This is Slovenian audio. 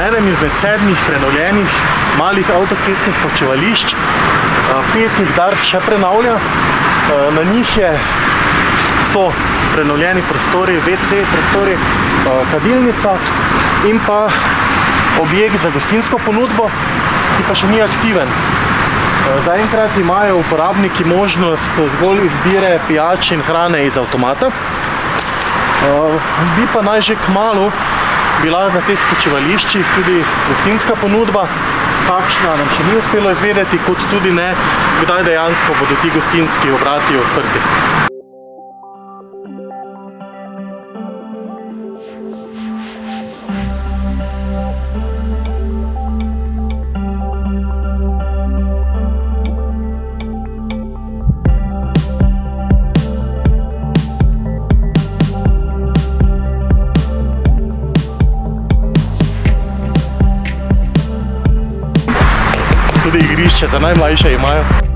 enem izmed 7 prenovljenih malih avtocestnih počivališč. 5 jih Dars še prenavlja. Na njih so prenovljeni prostori, WC prostori, kadilnica in pa objekt za gostinsko ponudbo, ki pa še ni aktiven. Zaenkrat imajo uporabniki možnost zgolj izbire pijač in hrane iz avtomata. Bi pa naj že kmalu bila na teh počivališčih tudi gostinska ponudba, kakšna nam še ni uspelo izvedeti, kot tudi ne, kdaj dejansko bodo ti gostinski obrati odprti. Tudi igrišče za najmlajše imajo.